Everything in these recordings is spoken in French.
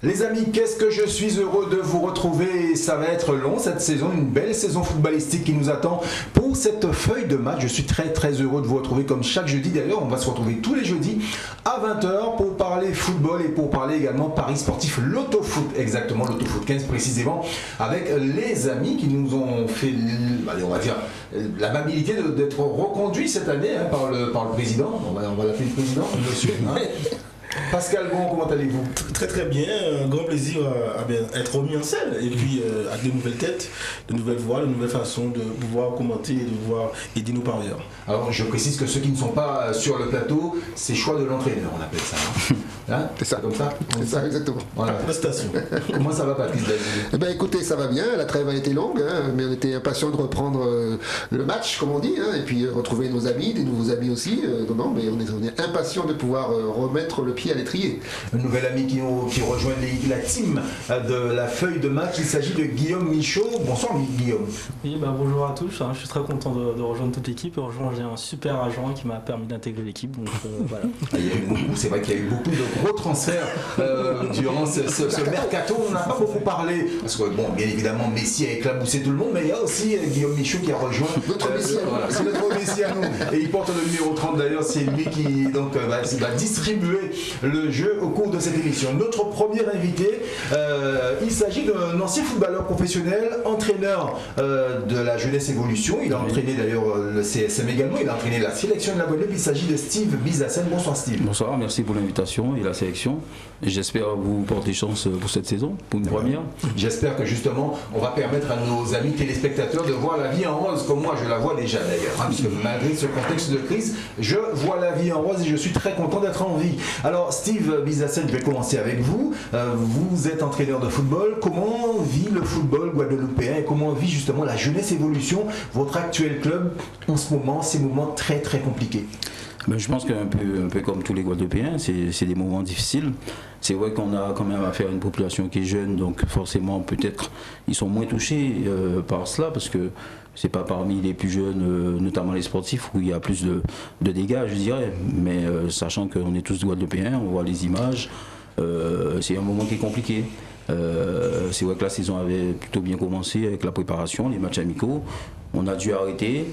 Les amis, qu'est-ce que je suis heureux de vous retrouver. Ça va être long cette saison, une belle saison footballistique qui nous attend pour cette feuille de match. Je suis très heureux de vous retrouver comme chaque jeudi. D'ailleurs, on va se retrouver tous les jeudis à 20 h pour parler football et pour parler également Paris sportif, l'autofoot, exactement, l'autofoot 15 précisément, avec les amis qui nous ont fait, allez, on va dire, l'amabilité d'être reconduits cette année par le président. On va l'appeler le président, monsieur. Hein. Pascal Bon, comment allez-vous? Très bien, un grand plaisir à être remis en scène et puis avec de nouvelles têtes, de nouvelles voix, de nouvelles façons de pouvoir commenter et de pouvoir aider nos parieurs. Alors je précise que ceux qui ne sont pas sur le plateau, c'est choix de l'entraîneur, on appelle ça. Hein, c'est ça. Comme ça. C'est ça, exactement. Voilà. Prestation. Comment ça va, Patrice? Eh ben, écoutez, ça va bien, la trêve a été longue, hein, mais on était impatients de reprendre le match, comme on dit, hein, et puis retrouver nos amis, des nouveaux amis aussi. Non, mais on est impatients de pouvoir remettre le pied à l'étrier. Un nouvel ami qui rejoint la team de la feuille de match, il s'agit de Guillaume Michaud. Bonsoir Guillaume. Oui, bonjour à tous, je suis très content de rejoindre toute l'équipe. J'ai un super agent qui m'a permis d'intégrer l'équipe. Donc voilà. Il y a eu beaucoup, c'est vrai qu'il y a eu beaucoup de gros transferts durant ce mercato. On n'a pas beaucoup parlé, parce que bon, bien évidemment Messi a éclaboussé tout le monde, mais il y a aussi Guillaume Michaud qui a rejoint notre Messi. Voilà, c'est notre Messi à nous. Et il porte le numéro 30 d'ailleurs, c'est lui qui donc, va distribuer le jeu au cours de cette émission. Notre premier invité, il s'agit d'un ancien footballeur professionnel, entraîneur de la jeunesse évolution. Il a entraîné d'ailleurs le CSM également, il a entraîné la sélection de la Guadeloupe. Il s'agit de Steve Bizassen. Bonsoir Steve. Bonsoir, merci pour l'invitation et la sélection. J'espère vous porter chance pour cette saison, pour une première. J'espère que justement on va permettre à nos amis téléspectateurs de voir la vie en rose, comme moi je la vois déjà d'ailleurs, hein, puisque malgré ce contexte de crise, je vois la vie en rose et je suis très content d'être en vie. Alors Steve Bizassen, je vais commencer avec vous. Vous êtes entraîneur de football. Comment vit le football guadeloupéen et comment vit justement la jeunesse évolution, votre actuel club en ce moment, ces moments très compliqués? Ben, je pense qu'un peu comme tous les Guadeloupéens, c'est des moments difficiles. C'est vrai qu'on a quand même affaire à une population qui est jeune, donc forcément peut-être ils sont moins touchés par cela, parce que c'est pas parmi les plus jeunes, notamment les sportifs, où il y a plus de dégâts, je dirais. Mais sachant qu'on est tous Guadeloupéens, on voit les images, c'est un moment qui est compliqué. C'est vrai que la saison avait plutôt bien commencé avec la préparation, les matchs amicaux. On a dû arrêter.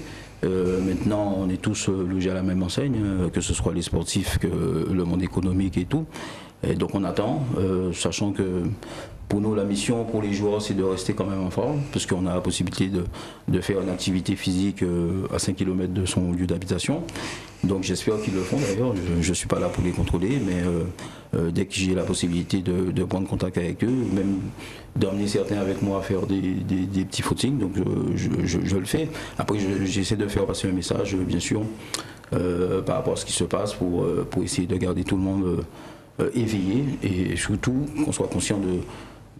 Maintenant, on est tous logés à la même enseigne, que ce soit les sportifs, que le monde économique et tout. Et donc on attend, sachant que pour nous, la mission pour les joueurs, c'est de rester quand même en forme, parce qu'on a la possibilité de faire une activité physique à 5 km de son lieu d'habitation. Donc j'espère qu'ils le font d'ailleurs, je ne suis pas là pour les contrôler, mais dès que j'ai la possibilité de prendre contact avec eux, même d'emmener certains avec moi à faire des petits footings, donc je le fais. Après j'essaie de faire passer un message, bien sûr, par rapport à ce qui se passe pour essayer de garder tout le monde éveillé et surtout qu'on soit conscient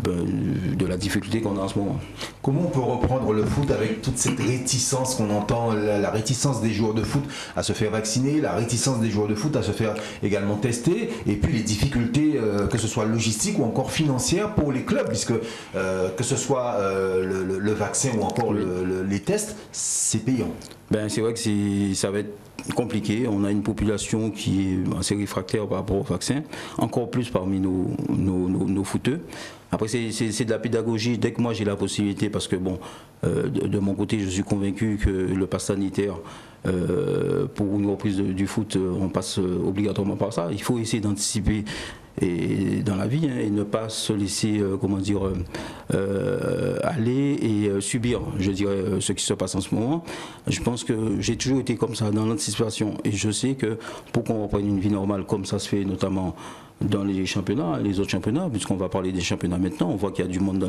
de la difficulté qu'on a en ce moment. Comment on peut reprendre le foot avec toute cette réticence qu'on entend, la réticence des joueurs de foot à se faire vacciner, la réticence des joueurs de foot à se faire également tester, et puis les difficultés, que ce soit logistiques ou encore financières pour les clubs, puisque que ce soit le vaccin ou encore les tests, c'est payant. Ben, c'est vrai que ça va être compliqué. On a une population qui est assez réfractaire par rapport au vaccin, encore plus parmi nos footeux. Après, c'est de la pédagogie. Dès que moi j'ai la possibilité, parce que bon, de mon côté, je suis convaincu que le pass sanitaire, pour une reprise du foot, on passe obligatoirement par ça. Il faut essayer d'anticiper dans la vie, hein, et ne pas se laisser aller et subir, je dirais, ce qui se passe en ce moment. Je pense que j'ai toujours été comme ça dans l'anticipation, et je sais que pour qu'on reprenne une vie normale comme ça se fait notamment dans les championnats, les autres championnats, puisqu'on va parler des championnats maintenant, on voit qu'il y a du monde dans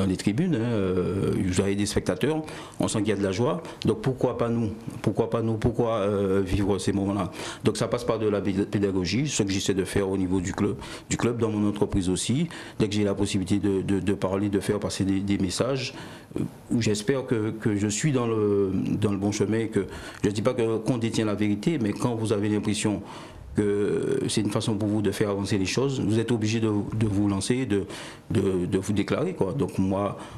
les tribunes, hein, vous avez des spectateurs, on sent qu'il y a de la joie, donc pourquoi pas nous, pourquoi vivre ces moments-là? Donc ça passe par de la pédagogie, ce que j'essaie de faire au niveau du club dans mon entreprise aussi, dès que j'ai la possibilité de parler, de faire passer des messages, où j'espère que je suis dans le bon chemin, et que je ne dis pas qu'on détient la vérité, mais quand vous avez l'impression que c'est une façon pour vous de faire avancer les choses, vous êtes obligé de vous lancer, de vous déclarer, quoi. Donc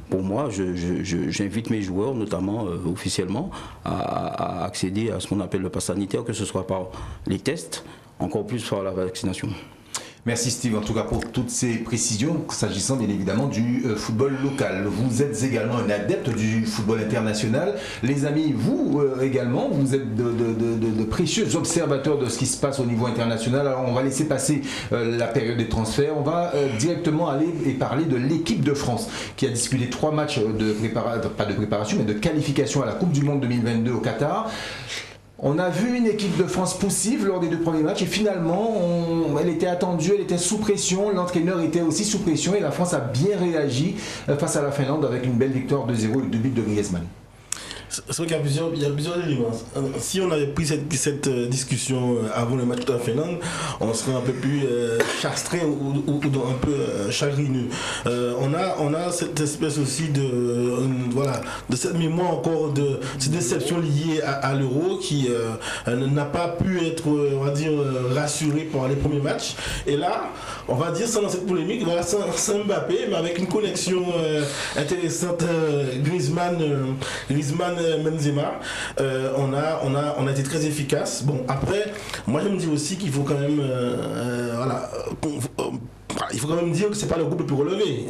pour moi, j'invite mes joueurs, notamment officiellement, à accéder à ce qu'on appelle le pass sanitaire, que ce soit par les tests, encore plus par la vaccination. Merci Steve, en tout cas pour toutes ces précisions, s'agissant bien évidemment du football local. Vous êtes également un adepte du football international. Les amis, vous également, vous êtes de précieux observateurs de ce qui se passe au niveau international. Alors on va laisser passer la période des transferts. On va directement aller et parler de l'équipe de France qui a disputé 3 matchs pas de préparation, mais de qualification à la Coupe du Monde 2022 au Qatar. On a vu une équipe de France poussive lors des 2 premiers matchs et finalement, elle était attendue, elle était sous pression, l'entraîneur était aussi sous pression et la France a bien réagi face à la Finlande avec une belle victoire de 0 et 2 buts de Griezmann. C'est vrai qu'il y a plusieurs éléments. Si on avait pris cette discussion avant le match de la Finlande, on serait un peu plus chagrin ou un peu chagrineux. On a cette espèce aussi de cette mémoire encore de cette déception liée à l'Euro qui n'a pas pu être, on va dire, rassurée par les premiers matchs. Et là, on va dire sans cette polémique, voilà, sans Mbappé, mais avec une connexion intéressante Griezmann-Benzema, on a été très efficace. Bon, après, moi je me dis aussi qu'il faut quand même il faut quand même dire que c'est pas le groupe le plus relevé.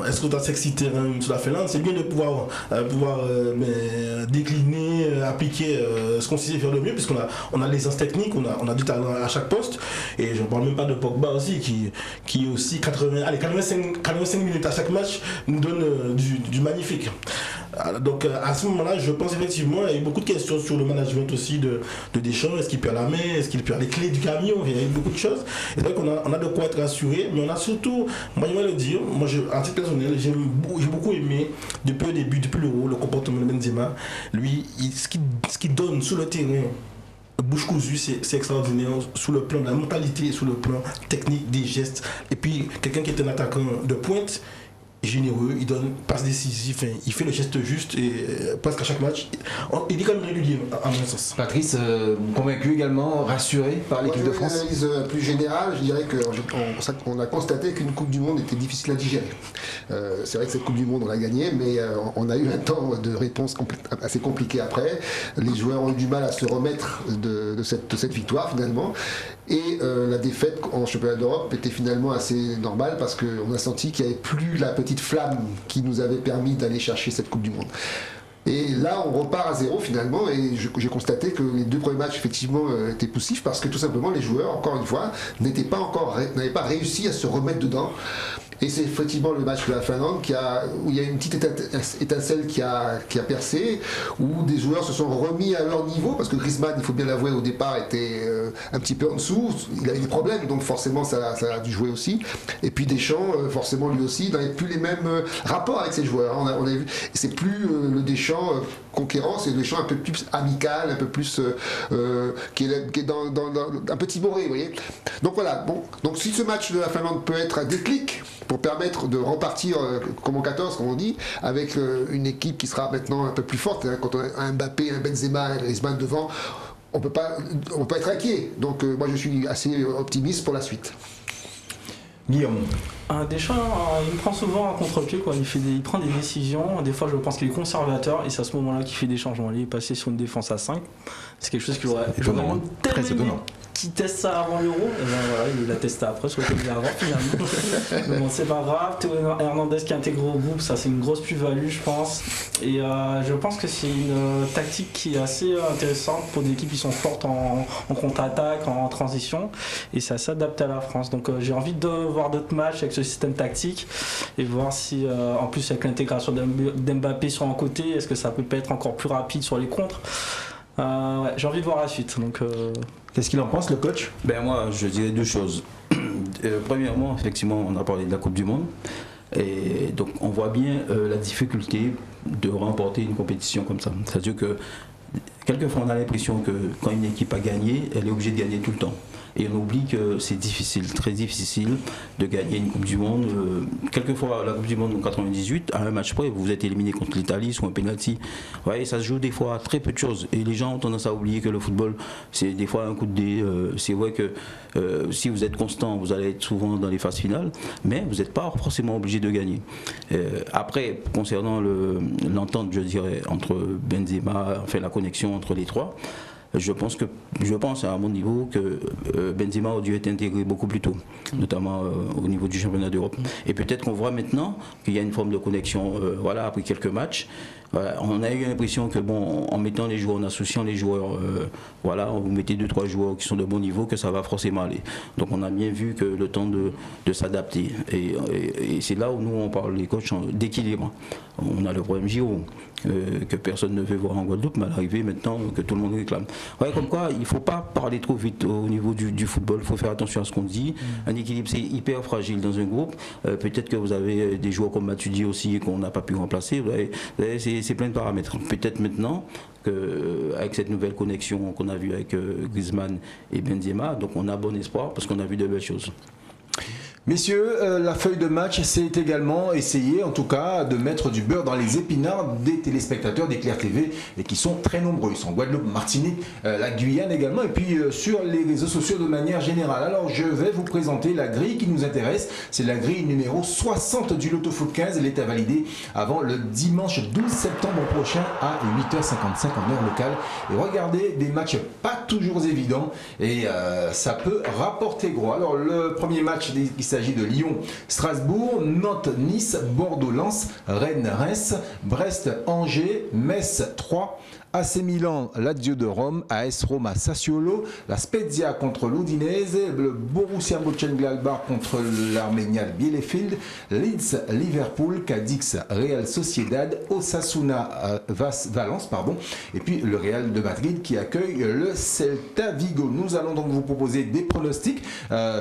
Est-ce qu'on doit s'exciter sur la Finlande? C'est bien de pouvoir décliner, appliquer ce qu'on sait faire de mieux, puisqu'on a l'aisance technique, on a du talent à chaque poste. Et je ne parle même pas de Pogba aussi, qui aussi 85 minutes à chaque match nous donne du magnifique. Donc à ce moment-là, je pense effectivement il y a eu beaucoup de questions sur le management aussi de Deschamps. Est-ce qu'il perd la main? Est-ce qu'il perd les clés du camion? Il y a eu beaucoup de choses. Et donc on a de quoi être rassuré, mais on a surtout, moi je vais le dire, en titre personnel, j'ai beaucoup aimé depuis le début, depuis l'Euro, le comportement de Benzema. Lui, ce qu'il donne sur le terrain, bouche cousue, c'est extraordinaire sous le plan de la mentalité, sous le plan technique, des gestes. Et puis quelqu'un qui est un attaquant de pointe, généreux, il donne passe décisif, il fait le geste juste et presque à chaque match. Il est quand même régulier à mon sens. Patrice, convaincu également, rassuré par l'équipe de France? Une analyse plus générale, je dirais qu'on a constaté qu'une Coupe du Monde était difficile à digérer. C'est vrai que cette Coupe du Monde on l'a gagnée, mais on a eu un temps de réponse assez compliqué après. Les joueurs ont eu du mal à se remettre de cette victoire finalement. Et la défaite en championnat d'Europe était finalement assez normale parce qu'on a senti qu'il n'y avait plus la petite flamme qui nous avait permis d'aller chercher cette Coupe du Monde. Et là, on repart à 0 finalement, et j'ai constaté que les 2 premiers matchs effectivement étaient poussifs parce que tout simplement les joueurs, encore une fois, n'avaient pas réussi à se remettre dedans. Et c'est effectivement le match de la Finlande où il y a une petite étincelle qui a percé, où des joueurs se sont remis à leur niveau, parce que Griezmann, il faut bien l'avouer, au départ était un petit peu en dessous, il avait des problèmes, donc forcément ça a dû jouer aussi. Et puis Deschamps, forcément lui aussi, il n'avait plus les mêmes rapports avec ses joueurs. On a vu, et c'est plus le Deschamps conquérant, c'est le Deschamps un peu plus amical, un peu plus qui est dans un petit boré, vous voyez. Donc voilà, bon, donc si ce match de la Finlande peut être un déclic pour permettre de repartir comme en 14, comme on dit, avec une équipe qui sera maintenant un peu plus forte, hein, quand on a un Mbappé, un Benzema, un Griezmann devant, on peut pas être inquiet. Donc moi je suis assez optimiste pour la suite. Guillaume. Deschamps, il me prend souvent un contre-pied, quoi. Il prend des décisions. Des fois, je pense qu'il est conservateur et c'est à ce moment-là qu'il fait des changements. Il est passé sur une défense à 5. C'est quelque chose qu'il aurait très étonnant. Qui teste ça avant l'Euro, et ben voilà, il l'a testé après, je crois qu'il l'a avant finalement. Mais bon, c'est pas grave. Théo Hernandez qui intègre au groupe, ça c'est une grosse plus-value, je pense. Et je pense que c'est une tactique qui est assez intéressante pour des équipes qui sont fortes en contre-attaque, en transition. Et ça s'adapte à la France. Donc j'ai envie de voir d'autres matchs avec ce système tactique et voir si, en plus avec l'intégration d'Mbappé sur un côté, est-ce que ça peut pas être encore plus rapide sur les contres. Ouais, j'ai envie de voir la suite. Donc, qu'est-ce qu'il en pense, le coach? Moi, je dirais 2 choses. Premièrement, effectivement, on a parlé de la Coupe du Monde. Et donc, on voit bien la difficulté de remporter une compétition comme ça. C'est-à-dire que, quelquefois, on a l'impression que quand une équipe a gagné, elle est obligée de gagner tout le temps. Et on oublie que c'est difficile, très difficile de gagner une Coupe du Monde. Quelquefois, la Coupe du Monde en 98, à un match près, vous êtes éliminé contre l'Italie sur un penalty. Ouais, ça se joue des fois à très peu de choses. Et les gens ont tendance à oublier que le football, c'est des fois un coup de dé. C'est vrai que si vous êtes constant, vous allez être souvent dans les phases finales, mais vous n'êtes pas forcément obligé de gagner. Après, concernant l'entente, je dirais, entre Benzema, enfin la connexion entre les trois, je pense à mon niveau que Benzema a dû être intégré beaucoup plus tôt, notamment au niveau du championnat d'Europe. Et peut-être qu'on voit maintenant qu'il y a une forme de connexion, voilà, après quelques matchs. Voilà, on a eu l'impression que bon, en mettant les joueurs, en associant les joueurs, voilà, vous mettez 2-3 joueurs qui sont de bon niveau, que ça va forcément aller. Donc on a bien vu que le temps de s'adapter. Et c'est là où nous on parle les coachs d'équilibre. On a le problème Giroud que personne ne veut voir en Guadeloupe, mais à l'arrivée maintenant que tout le monde réclame. Ouais, comme quoi il ne faut pas parler trop vite au niveau du football, il faut faire attention à ce qu'on dit. Un équilibre c'est hyper fragile dans un groupe. Peut-être que vous avez des joueurs comme Matuidi aussi qu'on n'a pas pu remplacer. C'est plein de paramètres. Peut-être maintenant qu'avec cette nouvelle connexion qu'on a vue avec Griezmann et Benzema, donc on a bon espoir parce qu'on a vu de belles choses. Messieurs, la feuille de match, c'est également essayer, en tout cas, de mettre du beurre dans les épinards des téléspectateurs d'Éclair TV, et qui sont très nombreux. Ils sont en Guadeloupe, Martinique, la Guyane également, et puis sur les réseaux sociaux de manière générale. Alors, je vais vous présenter la grille qui nous intéresse. C'est la grille numéro 60 du Loto Foot 15. Elle est à valider avant le dimanche 12 septembre prochain à 8h55 en heure locale. Et regardez, des matchs pas toujours évidents, et ça peut rapporter gros. Alors, le premier match, il s'agit de Lyon, Strasbourg, Nantes, Nice, Bordeaux, Lens, Rennes, Reims, Brest, Angers, Metz, 3, AC Milan, Lazio de Rome, AS Roma, Sassuolo, la Spezia contre l'Udinese, le Borussia Mönchengladbach contre l'Arménial Bielefeld, Leeds, Liverpool, Cadix, Real Sociedad, Osasuna, Valence, et puis le Real de Madrid qui accueille le Celta Vigo. Nous allons donc vous proposer des pronostics,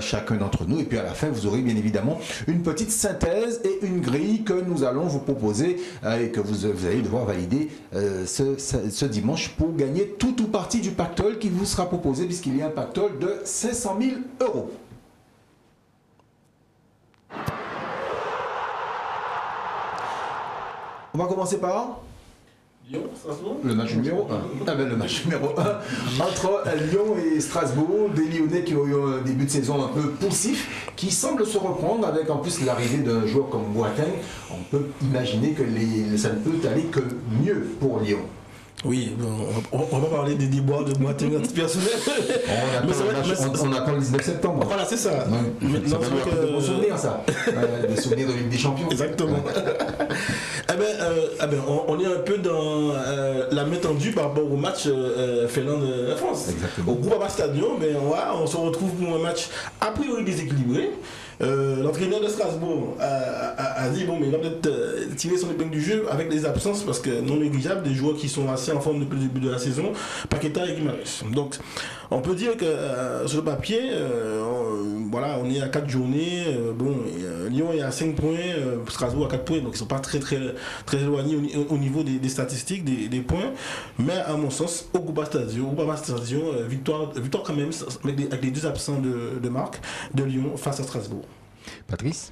chacun d'entre nous, et puis à la fin vous aurez bien évidemment une petite synthèse et une grille que nous allons vous proposer et que vous allez devoir valider ce dimanche pour gagner tout ou partie du pactole qui vous sera proposé, puisqu'il y a un pactole de 500 000 €. On va commencer par Lyon, Strasbourg. le match numéro 1. Le match numéro 1 entre Lyon et Strasbourg, des Lyonnais qui ont eu un début de saison un peu poussif, qui semblent se reprendre avec en plus l'arrivée d'un joueur comme Boateng. On peut imaginer que ça ne peut aller que mieux pour Lyon. Oui, on va parler des déboires de Boateng à titre personnel. On attend le 19 septembre. Voilà, c'est ça. Ça va nous rappeler de bons souvenirs, ça. Des souvenirs de Ligue des Champions. Exactement. On est un peu dans la main tendue par rapport au match Finlande-France. Exactement. Au Groupama Stadium, on se retrouve pour un match a priori déséquilibré. L'entraîneur de Strasbourg a dit bon, mais il va peut-être tirer son épingle du jeu avec des absences parce que non négligeables, des joueurs qui sont assez en forme depuis le début de la saison, Paqueta et Guimarães. Donc on peut dire que sur le papier, on est à 4 journées. Lyon est à 5 points, Strasbourg à 4 points, donc ils ne sont pas très éloignés au niveau des statistiques, des points. Mais à mon sens, au Groupama Stadium, victoire quand même avec les deux absents de marque de Lyon face à Strasbourg. Patrice ?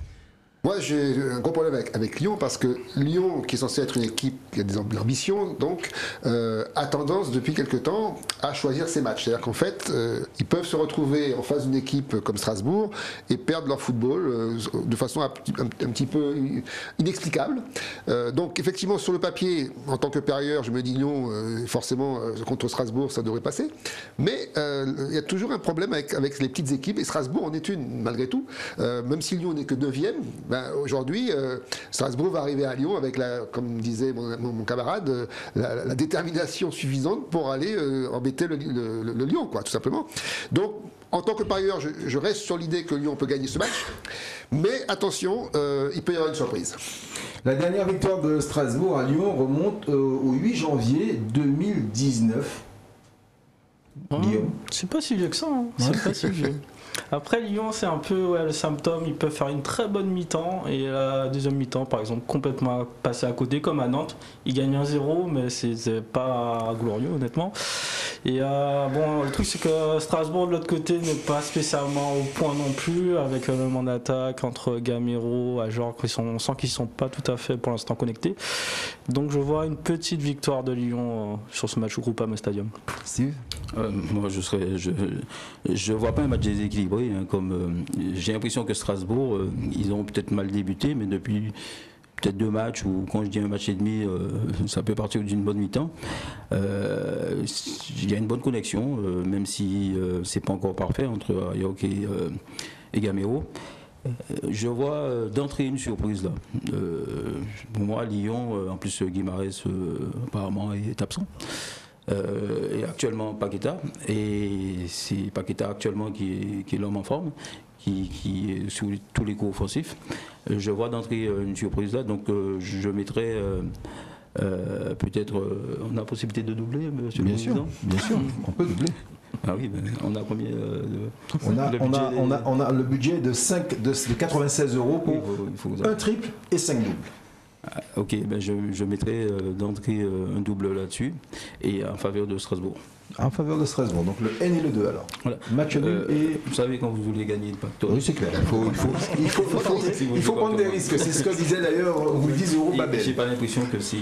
Moi, j'ai un gros problème avec Lyon parce que Lyon, qui est censé être une équipe qui a des ambitions, donc, a tendance depuis quelque temps à choisir ses matchs. C'est-à-dire qu'en fait, ils peuvent se retrouver en face d'une équipe comme Strasbourg et perdre leur football de façon un petit peu inexplicable. Donc, effectivement, sur le papier, en tant que parieur, je me dis Lyon, forcément, contre Strasbourg, ça devrait passer. Mais il y a toujours un problème avec les petites équipes et Strasbourg en est une, malgré tout. Même si Lyon n'est que 9e, aujourd'hui, Strasbourg va arriver à Lyon avec, comme disait mon camarade, la détermination suffisante pour aller embêter le Lyon, quoi, tout simplement. Donc, en tant que parieur, je reste sur l'idée que Lyon peut gagner ce match. Mais attention, il peut y avoir une surprise. La dernière victoire de Strasbourg à Lyon remonte au 8 janvier 2019. Guillaume. C'est pas si vieux que ça. C'est pas si vieux. Après Lyon, c'est un peu le symptôme. Ils peuvent faire une très bonne mi-temps et la deuxième mi-temps, par exemple, complètement passer à côté, comme à Nantes. Ils gagnent 1-0, mais c'est pas glorieux, honnêtement. Et le truc, c'est que Strasbourg, de l'autre côté, n'est pas spécialement au point non plus, avec le même en attaque entre Gamero, Ajor, on sent qu'ils ne sont pas tout à fait pour l'instant connectés. Donc je vois une petite victoire de Lyon sur ce match au Groupama Stadium. Steve ? Moi, je vois pas un match déséquilibré. J'ai l'impression que Strasbourg, ils ont peut-être mal débuté, mais depuis peut-être 2 matchs, ou quand je dis un match et demi, ça peut partir d'une bonne mi-temps. Il y a une bonne connexion, même si c'est pas encore parfait entre Ayok et Gamero. Je vois d'entrée une surprise là. Pour moi, Lyon, en plus Guimarães apparemment est absent. Et actuellement Paqueta, et c'est Paqueta actuellement qui est l'homme en forme, qui est sur tous les coups offensifs. Je vois d'entrée une surprise là, donc je mettrai peut-être on a la possibilité de doubler, monsieur le président. Bien sûr, on peut doubler. Ah oui, on a combien on a le budget de 96 € pour un triple et 5 doubles. Ok, ben je mettrai d'entrée un double là-dessus et en faveur de Strasbourg. En faveur de Strasbourg, donc le N et le 2 alors. Voilà. Match nul et... Vous savez quand vous voulez gagner le pacte. Oui, c'est clair. Il faut prendre des risques. C'est ce que disait d'ailleurs, vous le dites, Babel. J'ai pas l'impression que c'est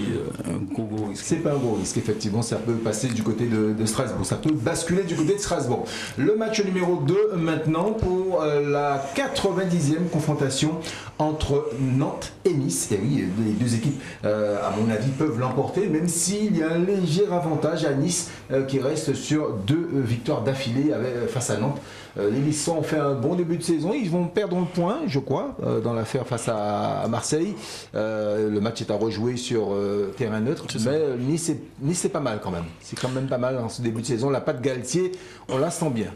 un gros risque. C'est pas un gros risque, effectivement. Ça peut passer du côté de Strasbourg. Ça peut basculer du côté de Strasbourg. Le match numéro 2 maintenant pour la 90e confrontation entre Nantes et Nice. Et oui, les deux équipes, à mon avis, peuvent l'emporter, même s'il y a un léger avantage à Nice qui reste sur 2 victoires d'affilée face à Nantes. Les Niçois ont fait un bon début de saison. Ils vont perdre le point, je crois, dans l'affaire face à Marseille. Le match est à rejouer sur terrain neutre. Mais Nice c'est pas mal quand même. C'est quand même pas mal en ce début de saison. La patte Galtier, on la sent bien.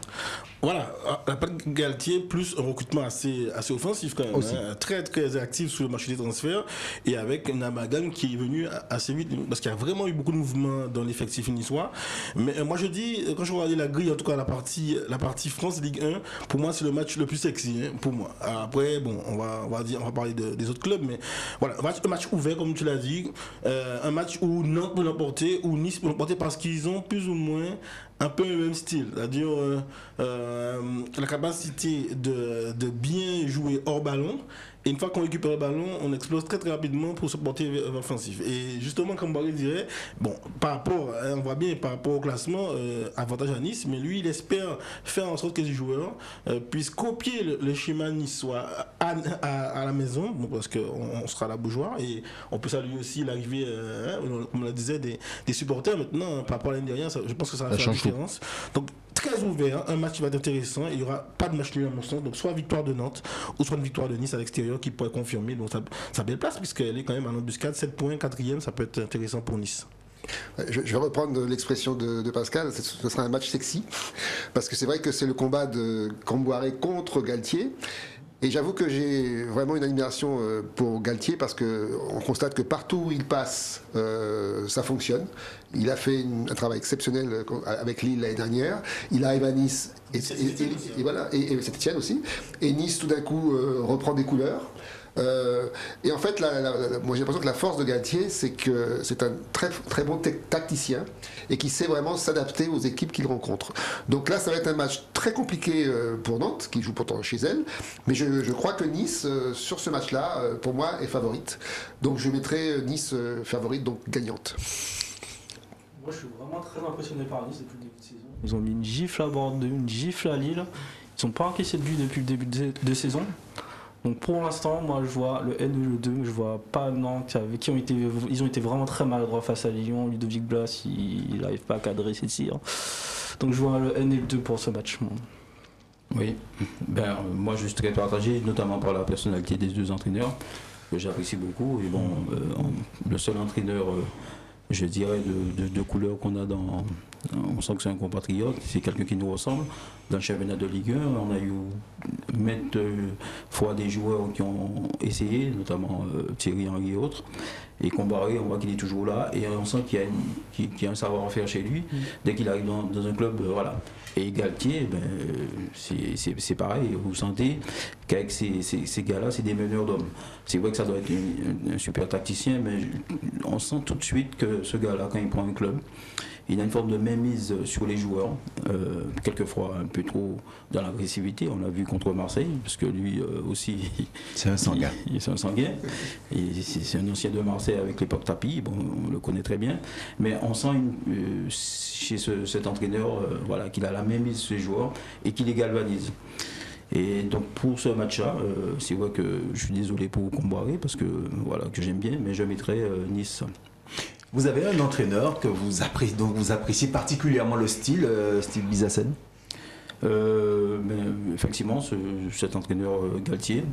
Voilà, la patte Galtier plus un recrutement assez offensif quand même, hein, très très actif sur le marché des transferts et avec un amalgame qui est venu assez vite parce qu'il y a vraiment eu beaucoup de mouvements dans l'effectif niçois. Mais moi je dis, quand je regarde la grille, en tout cas la partie France Ligue 1, pour moi c'est le match le plus sexy, hein, pour moi. Après bon, on va parler des autres clubs, mais voilà, un match ouvert comme tu l'as dit, un match où Nantes peut l'emporter, où Nice peut l'emporter parce qu'ils ont plus ou moins un peu le même style, c'est-à-dire la capacité de bien jouer hors ballon, et une fois qu'on récupère le ballon, on explose très très rapidement pour se porter vers l'offensif. Et justement, comme Barry dirait, bon, par rapport, on voit bien par rapport au classement, avantage à Nice, mais lui il espère faire en sorte que les joueurs puissent copier le schéma niçois à la maison, donc parce qu'on sera la bougeoire, et on peut saluer aussi l'arrivée, comme on le disait, des supporters maintenant, par rapport à l'année dernière, je pense que ça va faire la différence. Donc très ouvert, un match qui va être intéressant, il n'y aura pas de match nul à mon sens, donc soit victoire de Nantes ou soit une victoire de Nice à l'extérieur qui pourrait confirmer donc sa belle place, puisqu'elle est quand même en embuscade, 7 points, 4e, ça peut être intéressant pour Nice. Je vais reprendre l'expression de Pascal, ce sera un match sexy, parce que c'est vrai que c'est le combat de Camboiré contre Galtier. Et j'avoue que j'ai vraiment une admiration pour Galtier parce qu'on constate que partout où il passe, ça fonctionne. Il a fait un travail exceptionnel avec Lille l'année dernière. Il arrive à Nice et voilà, et Saint-Étienne aussi. Et Nice tout d'un coup reprend des couleurs. Et en fait, moi j'ai l'impression que la force de Galtier, c'est que c'est un très, très bon tacticien et qui sait vraiment s'adapter aux équipes qu'il rencontre. Donc là, ça va être un match très compliqué pour Nantes, qui joue pourtant chez elle. Mais je crois que Nice, sur ce match-là, pour moi, est favorite. Donc je mettrai Nice favorite, donc gagnante. Moi, je suis vraiment très impressionné par Nice depuis le début de saison. Ils ont mis une gifle à Bordeaux, une gifle à Lille. Ils n'ont pas encaissé de but depuis le début de saison. Donc pour l'instant, moi je vois le N et le 2, je vois pas Nantes avec qui ils ont été vraiment très maladroits face à Lyon. Ludovic Blas, il n'arrive pas à cadrer ses tirs. Donc je vois le N et le 2 pour ce match. Oui, moi je suis très partagé, notamment par la personnalité des deux entraîneurs, que j'apprécie beaucoup. Et bon, le seul entraîneur, je dirais, de couleur qu'on a on sent que c'est un compatriote, c'est quelqu'un qui nous ressemble. Dans le championnat de Ligue 1, on a eu maintes fois des joueurs qui ont essayé, notamment Thierry Henry et autres. Et Camboiré, on voit qu'il est toujours là et on sent qu'il y a un savoir-faire chez lui dès qu'il arrive dans un club. Voilà. Et Galtier, c'est pareil. Vous sentez qu'avec ces gars-là, c'est des meneurs d'hommes. C'est vrai que ça doit être un super tacticien, mais on sent tout de suite que ce gars-là, quand il prend un club, il a une forme de mainmise sur les joueurs, quelquefois un peu trop dans l'agressivité. On l'a vu contre Marseille, parce que lui aussi, c'est un sanguin. C'est un sanguin. C'est un ancien de Marseille avec l'époque Tapi, bon, on le connaît très bien. Mais on sent chez cet entraîneur voilà, qu'il a la mainmise sur les joueurs et qu'il les galvanise. Et donc pour ce match-là, c'est vrai que je suis désolé pour Comboiré parce que voilà, que j'aime bien, mais je mettrai Nice. Vous avez un entraîneur dont vous appréciez particulièrement le style, Steve Bizassen? Effectivement, cet entraîneur Galtier.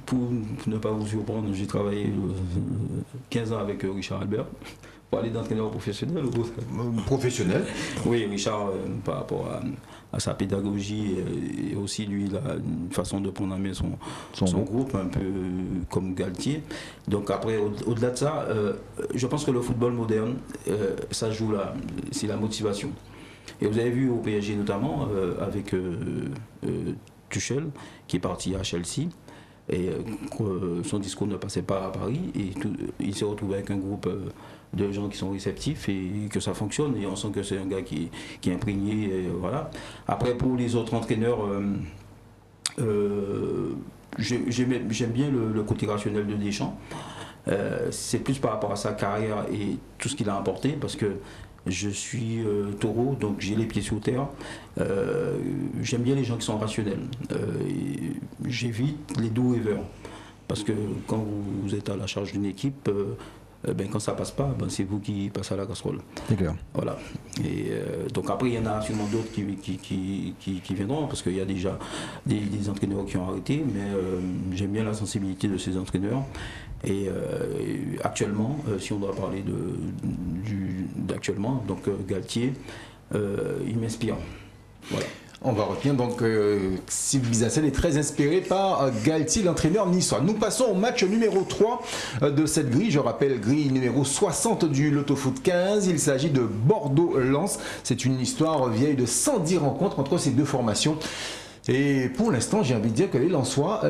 Pour ne pas vous surprendre, j'ai travaillé 15 ans avec Richard Albert. Pour aller d'entraîneur professionnel ou Professionnel. Oui, Richard, par rapport à sa pédagogie et aussi lui, il a une façon de prendre en main son groupe, un peu comme Galtier. Donc après, au-delà de ça, je pense que le football moderne, ça joue là, c'est la motivation. Et vous avez vu au PSG notamment, avec Tuchel, qui est parti à Chelsea, et son discours ne passait pas à Paris, et il s'est retrouvé avec un groupe de gens qui sont réceptifs et que ça fonctionne, et on sent que c'est un gars qui est imprégné, et voilà. Après, pour les autres entraîneurs, j'aime bien le côté rationnel de Deschamps. C'est plus par rapport à sa carrière et tout ce qu'il a apporté, parce que je suis taureau, donc j'ai les pieds sur terre. J'aime bien les gens qui sont rationnels. J'évite les doux rêveurs. Parce que quand vous êtes à la charge d'une équipe, quand ça passe pas, c'est vous qui passez à la casserole. C'est clair. Voilà. Et donc après, il y en a sûrement d'autres qui viendront, parce qu'il y a déjà des entraîneurs qui ont arrêté, mais j'aime bien la sensibilité de ces entraîneurs. Et actuellement, si on doit parler d'actuellement, donc Galtier, il m'inspire. Voilà. On va retenir donc Steve Bizassen est très inspiré par Galtier, l'entraîneur niçois. Nous passons au match numéro 3 de cette grille. Je rappelle, grille numéro 60 du Loto-Foot 15. Il s'agit de Bordeaux-Lens. C'est une histoire vieille de 110 rencontres entre ces deux formations. Et pour l'instant, j'ai envie de dire que les Lensois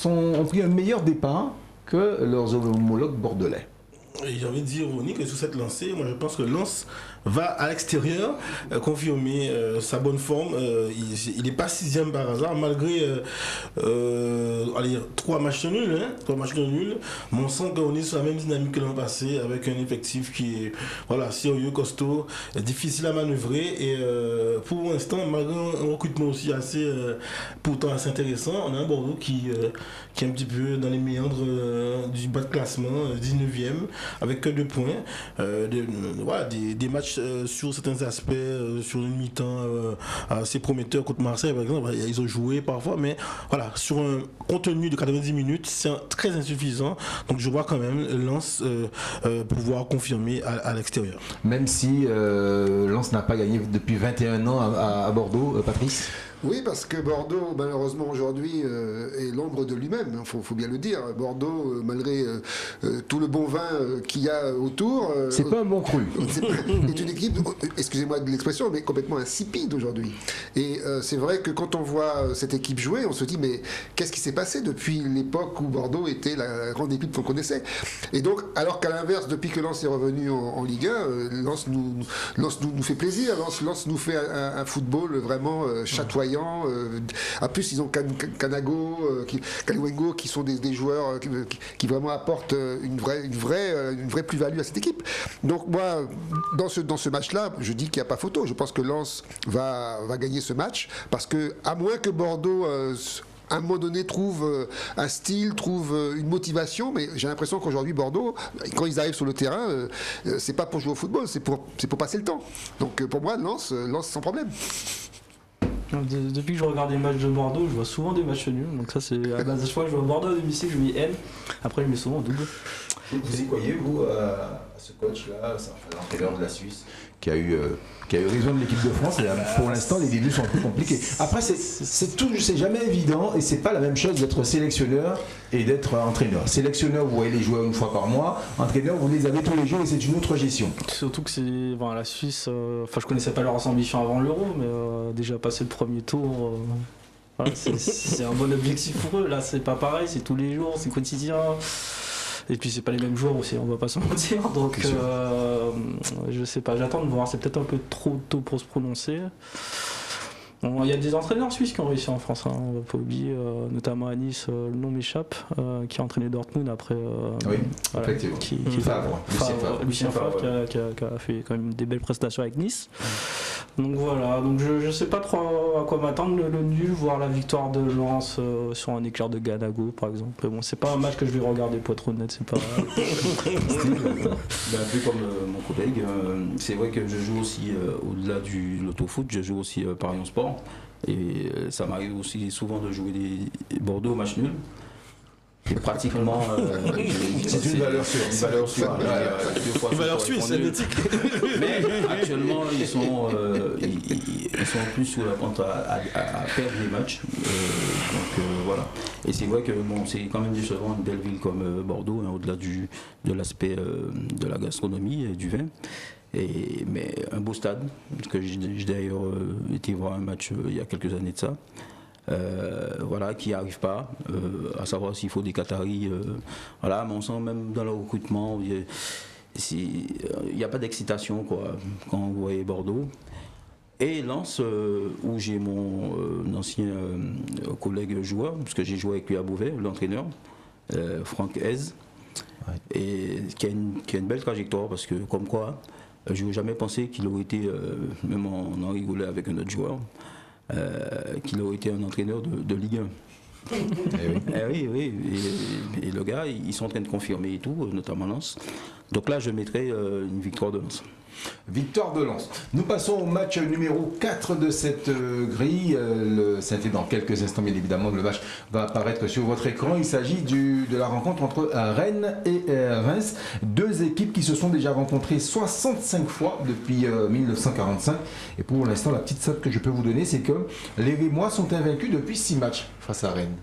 ont pris un meilleur départ que leurs homologues bordelais. J'ai envie de dire, Ronnie, que sur cette lancée, moi je pense que Lens va à l'extérieur confirmer sa bonne forme. Il n'est pas 6e par hasard, malgré 3 matchs nuls. 3 matchs nuls. Mais on sent qu'on est sur la même dynamique que l'an passé, avec un effectif qui est sérieux, costaud, difficile à manœuvrer. Et pour l'instant, malgré un recrutement aussi pourtant assez intéressant, on a un Bordeaux qui est un petit peu dans les méandres du bas de classement, 19e, avec que 2 points. Des matchs sur certains aspects, sur une mi-temps assez prometteur contre Marseille par exemple, ils ont joué parfois, mais voilà, sur un contenu de 90 minutes, c'est très insuffisant. Donc je vois quand même Lens pouvoir confirmer à l'extérieur. Même si Lens n'a pas gagné depuis 21 ans à Bordeaux, Patrice. Oui, parce que Bordeaux, malheureusement, aujourd'hui, est l'ombre de lui-même, il faut bien le dire. Bordeaux, malgré tout le bon vin qu'il y a autour... c'est pas un bon cru. C'est une équipe, excusez-moi de l'expression, mais complètement insipide aujourd'hui. Et c'est vrai que quand on voit cette équipe jouer, on se dit, mais qu'est-ce qui s'est passé depuis l'époque où Bordeaux était la grande équipe qu'on connaissait? Et donc, alors qu'à l'inverse, depuis que Lens est revenu en Ligue 1, Lens nous fait plaisir, Lens nous fait un football vraiment chatoyant. En plus, ils ont Kanago, Kaliwengo, qui sont des joueurs qui vraiment apportent une vraie plus-value à cette équipe. Donc moi, dans ce match-là, je dis qu'il n'y a pas photo. Je pense que Lens va gagner ce match, parce que à moins que Bordeaux à un moment donné trouve un style, trouve une motivation, mais j'ai l'impression qu'aujourd'hui Bordeaux, quand ils arrivent sur le terrain, c'est pas pour jouer au football, c'est pour passer le temps. Donc pour moi, Lens sans problème. Depuis que je regarde les matchs de Bordeaux, je vois souvent des matchs nuls. Donc ça, c'est à base de fois que je vois Bordeaux à domicile, je mets N. Après, je mets souvent en double. Vous y croyez, vous, à ce coach-là, l'entraîneur de la Suisse, qui a eu raison de l'équipe de France, et pour l'instant, les débuts sont un peu compliqués. Après, c'est jamais évident, et c'est pas la même chose d'être sélectionneur et d'être entraîneur. Sélectionneur, vous voyez les joueurs une fois par mois. Entraîneur, vous les avez tous les jours, et c'est une autre gestion. Surtout que la Suisse, je connaissais pas leurs ambitions avant l'Euro, mais déjà passé le premier tour, voilà, c'est un bon objectif pour eux. Là, c'est pas pareil, c'est tous les jours, c'est quotidien. Et puis c'est pas les mêmes joueurs aussi, on va pas se mentir. Donc je sais pas, j'attends de voir, c'est peut-être un peu trop tôt pour se prononcer. Bon, il y a des entraîneurs suisses qui ont réussi en France, hein, on va pas oublier, notamment à Nice, le nom m'échappe, qui a entraîné Dortmund après. Oui, effectivement. Lucien Favre qui a fait quand même des belles prestations avec Nice. Donc voilà, donc je sais pas trop à quoi m'attendre, le nul, voire la victoire de Lens sur un éclair de Ganago par exemple. Mais bon, c'est pas un match que je vais regarder pour être honnête, c'est pas. Un peu comme mon collègue, c'est vrai que je joue aussi au-delà du l'autofoot, je joue aussi Paris en sport. Et ça m'arrive aussi souvent de jouer des Bordeaux au match nul. Et pratiquement. C'est une valeur sûre. Une valeur suisse, c'est l'éthique. Mais actuellement, ils sont plus sous la pente à perdre les matchs. Donc voilà. Et c'est vrai que bon, c'est quand même décevant une belle ville comme Bordeaux, hein, au-delà de l'aspect de la gastronomie et du vin. Mais un beau stade, parce que j'ai d'ailleurs été voir un match il y a quelques années de ça. Voilà, qui n'arrive pas, à savoir s'il faut des Qataris. Voilà, mais on sent même dans le recrutement, il n'y a pas d'excitation quoi, quand vous voyez Bordeaux. Et Lens, où j'ai mon ancien collègue joueur, parce que j'ai joué avec lui à Beauvais, l'entraîneur, Franck Hez, et qui a une belle trajectoire, parce que comme quoi, je n'aurais jamais pensé qu'il aurait été, même on en rigolait avec un autre joueur, qu'il aurait été un entraîneur de Ligue 1. Oui. Et le gars, ils sont en train de confirmer et tout, notamment Lens. Donc là, je mettrai une victoire de Lens. Victoire de Lens. Nous passons au match numéro 4 de cette grille. Ça fait dans quelques instants, bien évidemment, le match va apparaître sur votre écran. Il s'agit de la rencontre entre Rennes et Reims. Deux équipes qui se sont déjà rencontrées 65 fois depuis 1945. Et pour l'instant, la petite stat que je peux vous donner, c'est que les Rémois sont invaincus depuis 6 matchs face à Rennes.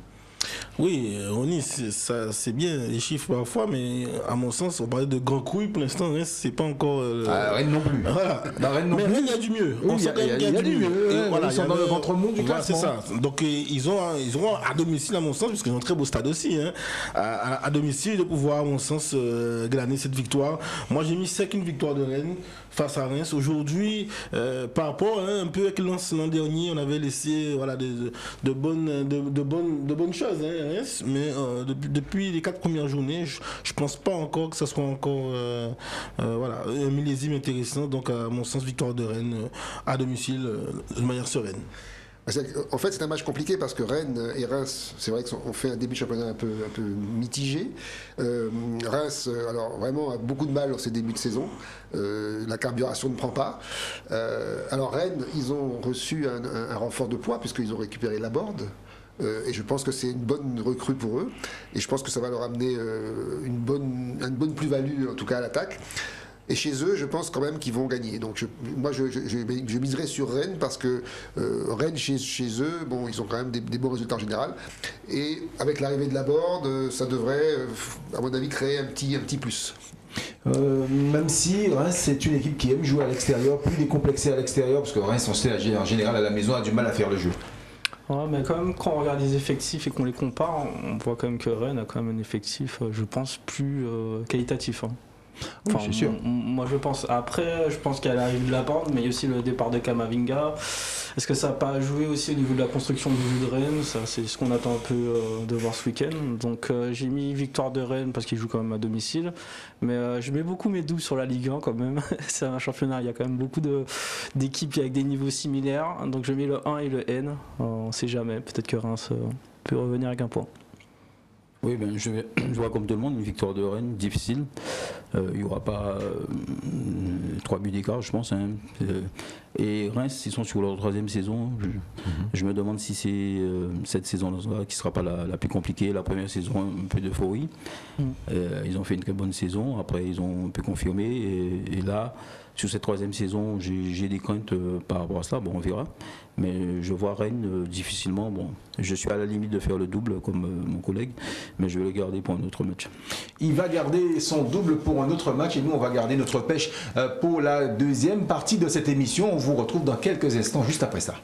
Oui, Ronny, c'est bien les chiffres parfois, mais à mon sens, on parlait de grand couille pour l'instant, Rennes, c'est pas encore. Rennes non plus. Voilà. Rennes non mais plus. Rennes, il y a du mieux. Oui, il y a du mieux. Voilà, ils sont dans le ventre mou du classement. C'est ça. Donc ils ont à domicile, à mon sens, parce qu'ils ont un très beau stade aussi, hein, à domicile, de pouvoir, à mon sens, glaner cette victoire. Moi, j'ai mis 5 victoires de Rennes face à Reims. Aujourd'hui, par rapport un peu avec Lens l'an dernier, on avait laissé voilà, de bonnes choses. Hein, mais depuis les 4 premières journées, je pense pas encore que ça soit encore voilà, un millésime intéressant. Donc à mon sens, victoire de Rennes à domicile de manière sereine. En fait, c'est un match compliqué parce que Rennes et Reims, c'est vrai qu'on fait un début de championnat un peu mitigé. Reims, alors vraiment, a beaucoup de mal dans ses débuts de saison. La carburation ne prend pas. Alors Rennes, ils ont reçu un renfort de poids puisqu'ils ont récupéré Laborde. Et je pense que c'est une bonne recrue pour eux. Et je pense que ça va leur amener une bonne plus-value, en tout cas à l'attaque. Et chez eux, je pense quand même qu'ils vont gagner. Donc moi, je miserai sur Rennes parce que Rennes, chez eux, bon, ils ont quand même des bons résultats en général. Et avec l'arrivée de Laborde, ça devrait, à mon avis, créer un petit plus. Même si Reims c'est une équipe qui aime jouer à l'extérieur, plus décomplexée à l'extérieur, parce que Reims, on sait, en général, à la maison, a du mal à faire le jeu. Ouais, mais quand même, quand on regarde les effectifs et qu'on les compare, on voit quand même que Rennes a quand même un effectif, je pense, plus qualitatif. Hein. Enfin, oui, c'est sûr. Moi je pense, après je pense qu'elle arrive de la bande, mais il y a aussi le départ de Kamavinga. Est-ce que ça n'a pas joué aussi au niveau de la construction du jeu de Rennes? Ça, c'est ce qu'on attend un peu de voir ce week-end. Donc j'ai mis victoire de Rennes parce qu'ils jouent quand même à domicile, mais je mets beaucoup mes doubles sur la Ligue 1 quand même. C'est un championnat, il y a quand même beaucoup d'équipes avec des niveaux similaires, donc je mets le 1 et le N. On ne sait jamais, peut-être que Reims peut revenir avec un point. Oui, ben, je vois comme tout le monde une victoire de Rennes difficile. Il n'y aura pas 3 buts d'écart, je pense. Hein. Et Reims, ils sont sur leur 3e saison. Je me demande si c'est cette saison-là qui ne sera pas la plus compliquée. La première saison, un peu d'euphorie. Ils ont fait une très bonne saison. Après, ils ont un peu confirmé. Et là, sur cette 3e saison, j'ai des craintes par rapport à cela. Bon, on verra. Mais je vois Rennes difficilement. Bon, je suis à la limite de faire le double comme mon collègue, mais je vais le garder pour un autre match. Il va garder son double pour un autre match et nous on va garder notre pêche pour la 2e partie de cette émission. On vous retrouve dans quelques instants juste après ça.